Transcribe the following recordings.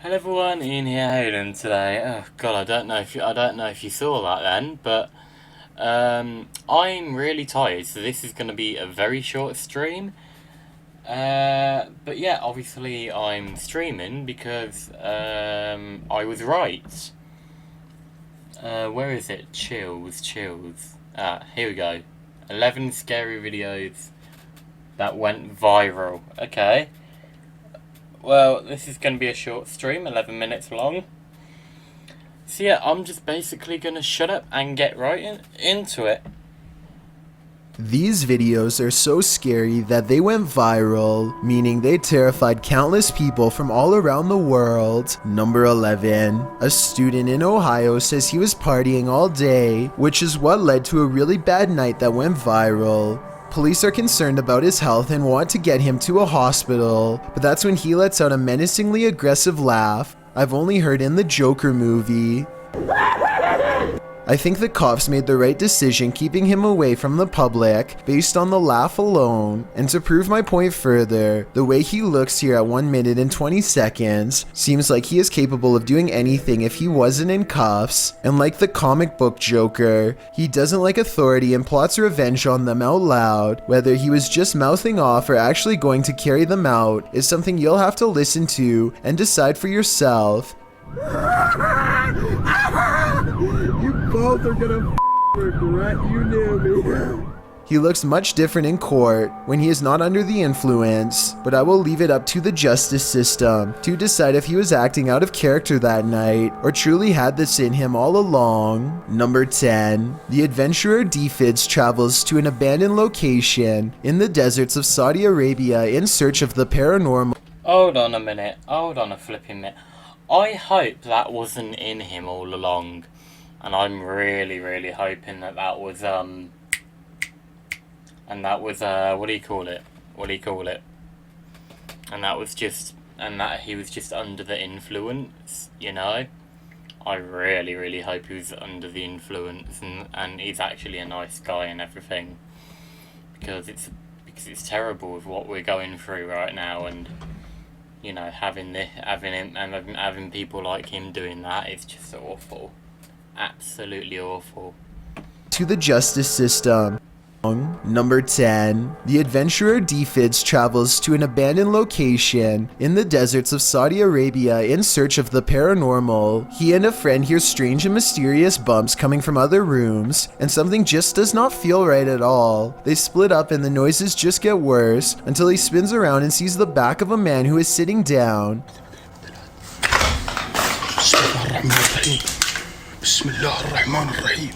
Hello everyone, Ian here. How you doing today? Oh god, I don't know if you saw that then, but I'm really tired, so this is going to be a very short stream. But yeah, obviously I'm streaming because I was right. Where is it? Chills. Ah, here we go. 11 scary videos that went viral. Okay. Well, this is going to be a short stream, 11 minutes long. So yeah, I'm just basically going to shut up and get right into it. These videos are so scary that they went viral, meaning they terrified countless people from all around the world. Number 11. A student in Ohio says he was partying all day, which is what led to a really bad night that went viral. Police are concerned about his health and want to get him to a hospital, but that's when he lets out a menacingly aggressive laugh I've only heard in the Joker movie. I think the cops made the right decision keeping him away from the public based on the laugh alone, and to prove my point further, the way he looks here at 1 minute and 20 seconds seems like he is capable of doing anything if he wasn't in cuffs, and like the comic book Joker, he doesn't like authority and plots revenge on them out loud. Whether he was just mouthing off or actually going to carry them out is something you'll have to listen to and decide for yourself. You both are gonna regret you knew me. He looks much different in court when he is not under the influence, but I will leave it up to the justice system to decide if he was acting out of character that night or truly had this in him all along. Number 10. The adventurer Defids travels to an abandoned location in the deserts of Saudi Arabia in search of the paranormal. Hold on a minute. Hold on a flipping minute. I hope that wasn't in him all along. And I'm really hoping that was, and that was, what do you call it? And that he was just under the influence, you know? I really hope he was under the influence and he's actually a nice guy and everything. Because it's terrible with what we're going through right now, and you know, having people like him doing that is just awful. Absolutely awful. To the justice system. Number 10. The adventurer Defids travels to an abandoned location in the deserts of Saudi Arabia in search of the paranormal. He and a friend hear strange and mysterious bumps coming from other rooms, and something just does not feel right at all. They split up and the noises just get worse until he spins around and sees the back of a man who is sitting down. بسم الله الرحمن الرحيم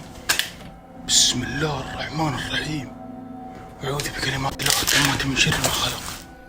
بسم الله الرحمن الرحيم أعوذ بكلمات الله التامات من شر ما خلق.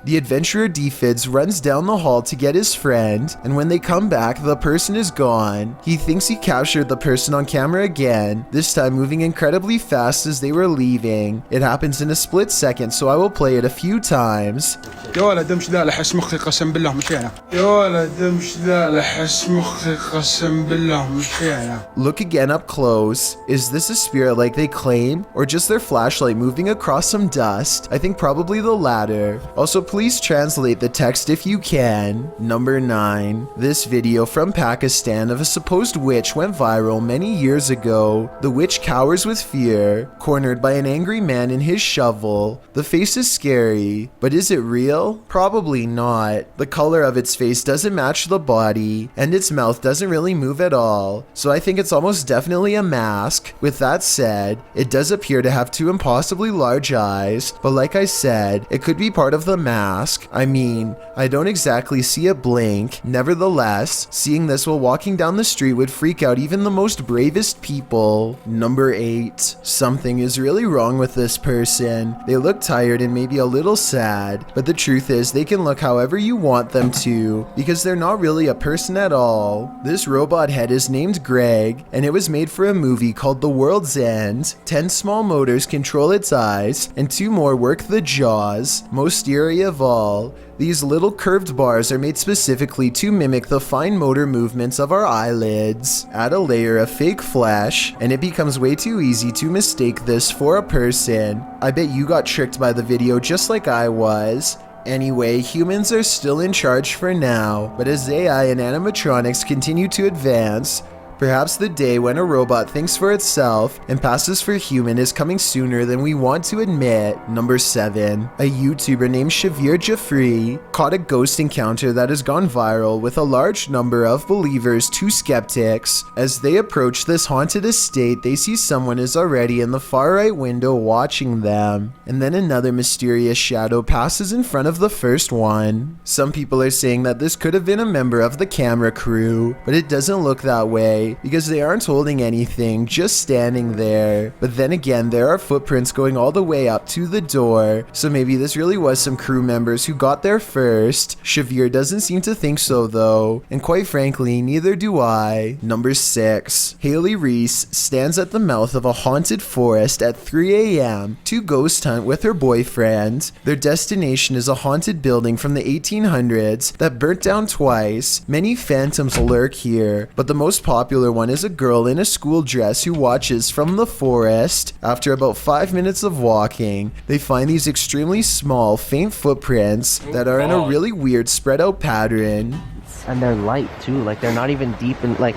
The adventurer Defids runs down the hall to get his friend, and when they come back, the person is gone. He thinks he captured the person on camera again, this time moving incredibly fast as they were leaving. It happens in a split second, so I will play it a few times. يا ولد امشي لا لحس مخي قسم بالله مشينا. يا ولد امشي لا لحس مخي قسم بالله مشينا. Look again up close. Is this a spirit like they claim, or just their flashlight moving across some dust? I think probably the latter. Also, please translate the text if you can. Number 9. This video from Pakistan of a supposed witch went viral many years ago. The witch cowers with fear, cornered by an angry man in his shovel. The face is scary, but is it real? Probably not. The color of its face doesn't match the body, and its mouth doesn't really move at all, so I think it's almost definitely a mask. With that said, it does appear to have two impossibly large eyes, but like I said, it could be part of the mask. I mean, I don't exactly see it blink. Nevertheless, seeing this while walking down the street would freak out even the most bravest people. Number 8. Something is really wrong with this person. They look tired and maybe a little sad, but the truth is they can look however you want them to, because they're not really a person at all. This robot head is named Greg, and it was made for a movie called The World's End. 10 small motors control its eyes, and 2 more work the jaws. Most eerie of all, these little curved bars are made specifically to mimic the fine motor movements of our eyelids. Add a layer of fake flesh, and it becomes way too easy to mistake this for a person. I bet you got tricked by the video just like I was. Anyway, humans are still in charge for now, but as AI and animatronics continue to advance, perhaps the day when a robot thinks for itself and passes for human is coming sooner than we want to admit. Number 7. A YouTuber named Shavir Jafri caught a ghost encounter that has gone viral with a large number of believers to skeptics. As they approach this haunted estate, they see someone is already in the far right window watching them, and then another mysterious shadow passes in front of the first one. Some people are saying that this could have been a member of the camera crew, but it doesn't look that way because they aren't holding anything, just standing there. But then again, there are footprints going all the way up to the door, so maybe this really was some crew members who got there first. Shavir doesn't seem to think so though, and quite frankly, neither do I. Number 6. Haley Reese stands at the mouth of a haunted forest at 3 a.m. to ghost hunt with her boyfriend. Their destination is a haunted building from the 1800s that burnt down twice. Many phantoms lurk here, but the most popular one is a girl in a school dress who watches from the forest. After about 5 minutes of walking, they find these extremely small, faint footprints that are in a really weird spread out pattern. And they're light too, like they're not even deep in, like,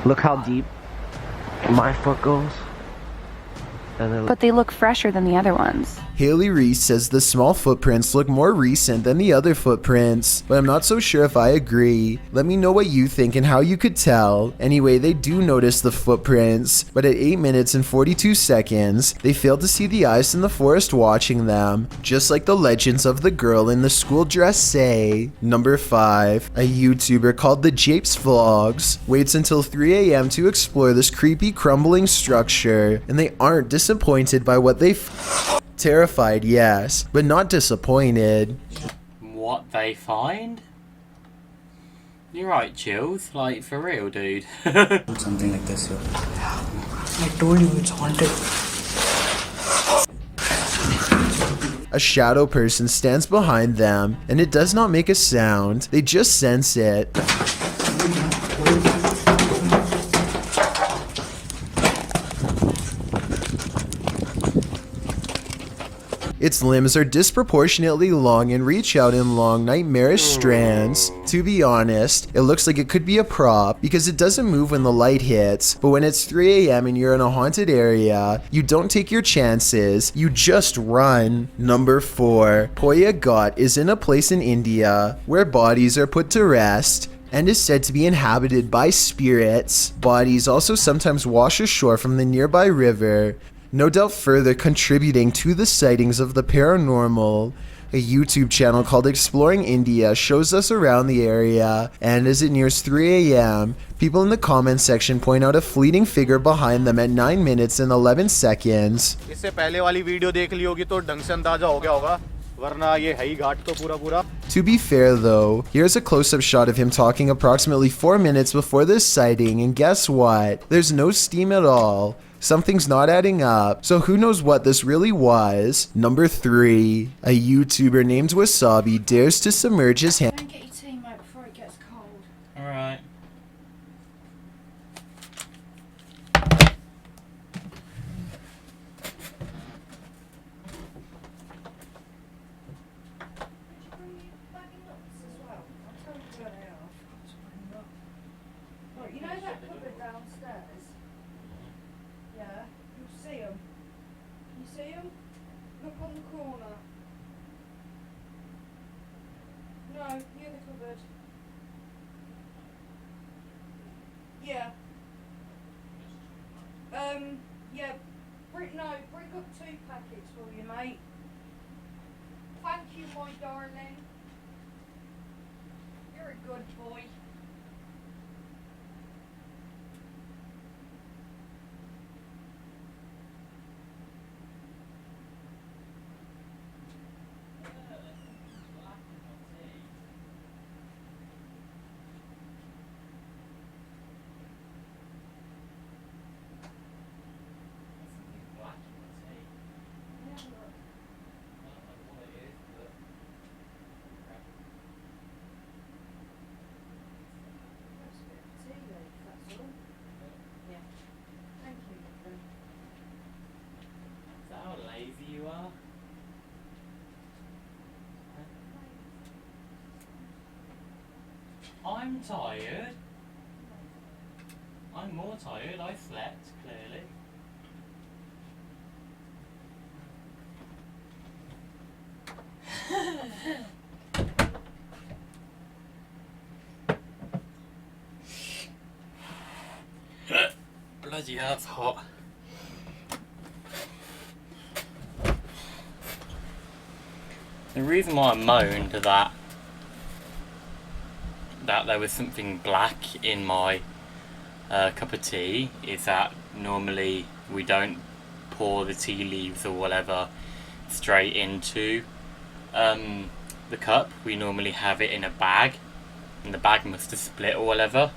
look how deep my foot goes. But they look fresher than the other ones. Haley Reese says the small footprints look more recent than the other footprints, but I'm not so sure if I agree. Let me know what you think and how you could tell. Anyway, they do notice the footprints, but at 8 minutes and 42 seconds, they fail to see the eyes in the forest watching them, just like the legends of the girl in the school dress say. Number 5. A YouTuber called the Japes Vlogs waits until 3 a.m. to explore this creepy crumbling structure, and they aren't disappointed by what they terrified, yes, but not disappointed. What they find? You're right, Chills. Like, for real, dude. Something like this here. I told you it's haunted. A shadow person stands behind them, and it does not make a sound. They just sense it. Its limbs are disproportionately long and reach out in long, nightmarish strands. To be honest, it looks like it could be a prop because it doesn't move when the light hits, but when it's 3 a.m. and you're in a haunted area, you don't take your chances, you just run. Number 4. Poya Ghat is in a place in India where bodies are put to rest and is said to be inhabited by spirits. Bodies also sometimes wash ashore from the nearby river, no doubt further contributing to the sightings of the paranormal. A YouTube channel called Exploring India shows us around the area, and as it nears 3 a.m., people in the comment section point out a fleeting figure behind them at 9 minutes and 11 seconds. इससे पहले वाली video देख ली होगी तो ढंग से अंदाजा हो गया होगा, वरना ये है ही घाट तो पूरा. To be fair though, here's a close-up shot of him talking approximately 4 minutes before this sighting, and guess what? There's no steam at all. Something's not adding up, so who knows what this really was. Number 3. A YouTuber named Wasabi dares to submerge his hand. Go and get your tea, mate, before it gets cold. Alright. Look, you know that cupboard downstairs? Yeah, you see them. You see them? Look on the corner. No, near the cupboard. Yeah. Yeah. Bring up 2 packets for you, mate. Thank you, my darling. You're a good boy. I'm tired. I'm more tired. I slept, clearly. Bloody hell, it's hot. The reason why I moaned that there was something black in my cup of tea is that normally we don't pour the tea leaves or whatever straight into the cup. We normally have it in a bag, and the bag must have split or whatever.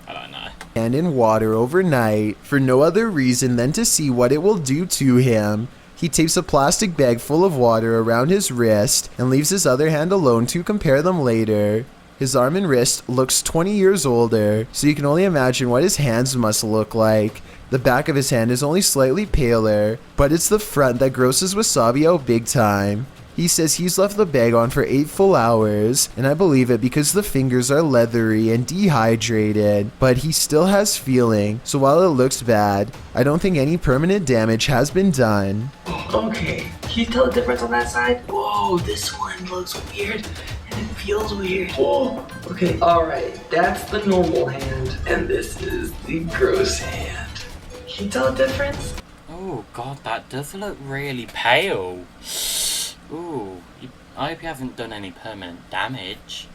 I don't know. And in water overnight for no other reason than to see what it will do to him. He tapes a plastic bag full of water around his wrist and leaves his other hand alone to compare them later. His arm and wrist looks 20 years older, so you can only imagine what his hands must look like. The back of his hand is only slightly paler, but it's the front that grosses Wasabi out big time. He says he's left the bag on for 8 full hours, and I believe it because the fingers are leathery and dehydrated, but he still has feeling, so while it looks bad, I don't think any permanent damage has been done. Okay, can you tell the difference on that side? Whoa, this one looks weird and it feels weird. Whoa. Okay, alright, that's the normal hand, and this is the gross hand. Can you tell the difference? Oh god, that does look really pale. Ooh, I hope you haven't done any permanent damage.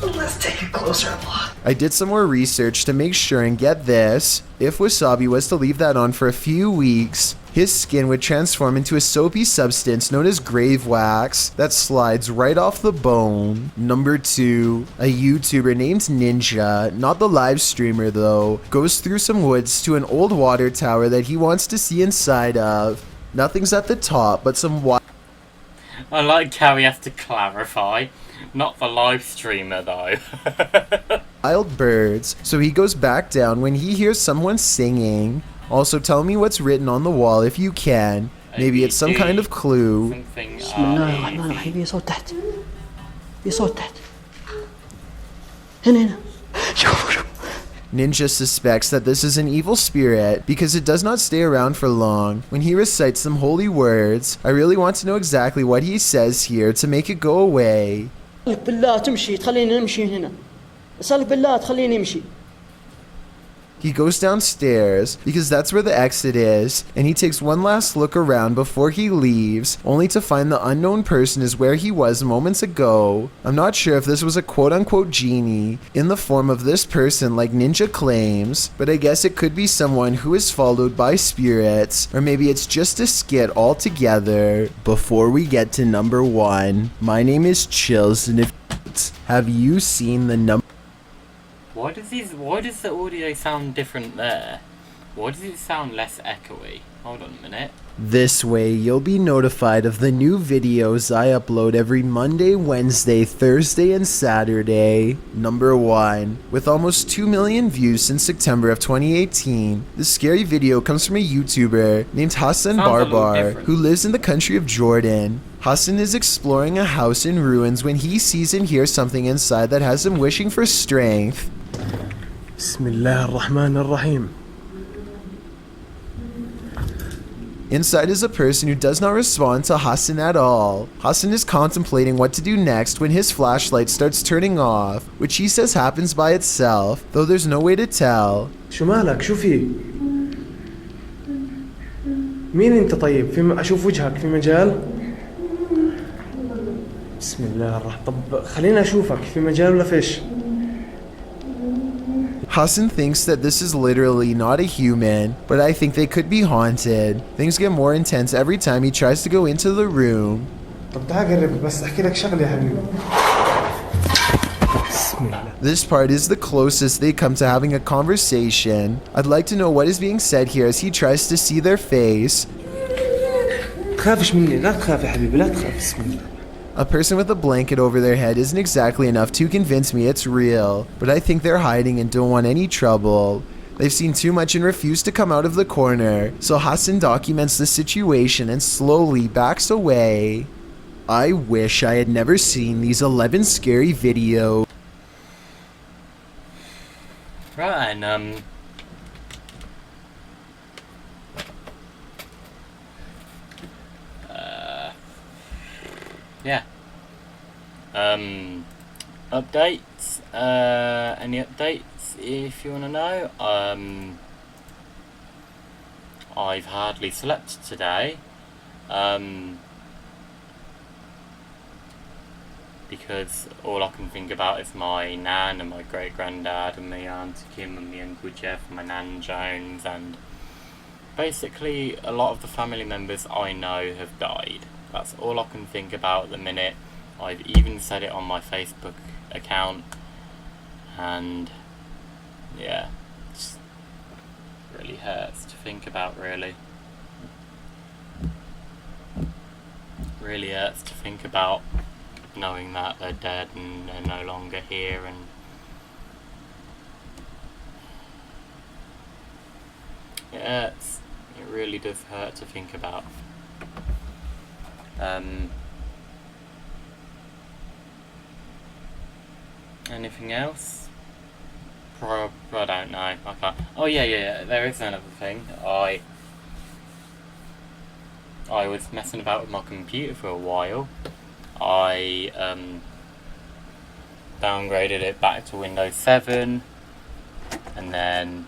Let's take a closer look. I did some more research to make sure, and get this, if Wasabi was to leave that on for a few weeks, his skin would transform into a soapy substance known as grave wax that slides right off the bone. Number 2, a YouTuber named Ninja, not the live streamer though, goes through some woods to an old water tower that he wants to see inside of. Nothing's at the top, but some I like how he has to clarify. Not the live streamer though. wild birds, so he goes back down when he hears someone singing. Also, tell me what's written on the wall if you can. Maybe it's some kind of clue. Something, بسم الله الرحمن الرحيم. في صوت تحت. في صوت تحت. هنا. شوف. Ninja suspects that this is an evil spirit because it does not stay around for long. When he recites some holy words, I really want to know exactly what he says here to make it go away. بالله تمشي تخليني نمشي هنا. أسألك بالله تخليني أمشي. He goes downstairs because that's where the exit is, and he takes one last look around before he leaves, only to find the unknown person is where he was moments ago. I'm not sure if this was a quote-unquote genie in the form of this person like Ninja claims, but I guess it could be someone who is followed by spirits, or maybe it's just a skit altogether. Before we get to number 1, my name is Chills, and if have you seen the number? Why does the audio sound different there? Why does it sound less echoey? Hold on a minute. This way, you'll be notified of the new videos I upload every Monday, Wednesday, Thursday, and Saturday. Number 1. With almost 2 million views since September of 2018, this scary video comes from a YouTuber named Hassan Barbar, who lives in the country of Jordan. Hassan is exploring a house in ruins when he sees and hears something inside that has him wishing for strength. بسم الله الرحمن الرحيم. Inside is a person who does not respond to Hassan at all. Hassan is contemplating what to do next when his flashlight starts turning off, which he says happens by itself, though there's no way to tell. شو مالك شو في؟ مين انت طيب؟ في اشوف وجهك في مجال؟ بسم الله الرحمن. طب خليني اشوفك في مجال ولا فيش؟ Hassan thinks that this is literally not a human, but I think they could be haunted. Things get more intense every time he tries to go into the room. طب تعال قرب بس احكي لك شغله يا حبيبي. بسم الله. This part is the closest they come to having a conversation. I'd like to know what is being said here as he tries to see their face. تخافش مني لا تخاف يا حبيبي لا تخاف بسم الله. A person with a blanket over their head isn't exactly enough to convince me it's real, but I think they're hiding and don't want any trouble. They've seen too much and refuse to come out of the corner, so Hassan documents the situation and slowly backs away. I wish I had never seen these 11 scary videos. Right, and yeah. Updates. Any updates if you want to know? I've hardly slept today. Because all I can think about is my nan and my great granddad and my aunt Kim and my uncle Jeff and my nan Jones, and basically a lot of the family members I know have died. That's all I can think about at the minute. I've even said it on my Facebook account, and yeah, it really hurts to think about, really. Really hurts to think about knowing that they're dead and they're no longer here, and it hurts. It really does hurt to think about. Anything else? I don't know. I can't. Oh yeah. There is another thing. I was messing about with my computer for a while. I downgraded it back to Windows 7, and then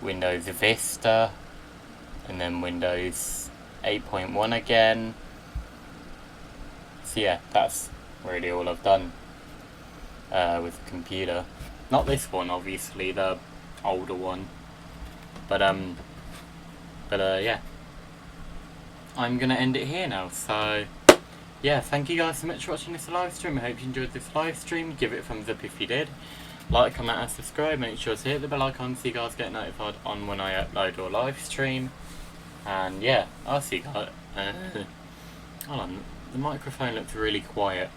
Windows Vista, and then Windows 8.1 again. So yeah, that's really all I've done with the computer. Not this one, obviously, the older one. But yeah. I'm going to end it here now, so yeah, thank you guys so much for watching this live stream. I hope you enjoyed this live stream. Give it a thumbs up if you did. Like, comment and subscribe. Make sure to hit the bell icon so you guys get notified on when I upload or live stream. And yeah, I'll see you guys. Hold on, the microphone looks really quiet.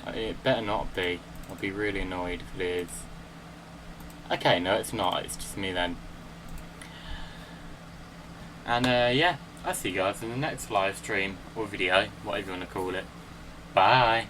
It better not be. I'll be really annoyed if it is. Okay, no it's not, it's just me then. And yeah, I'll see you guys in the next live stream or video, whatever you want to call it. Bye!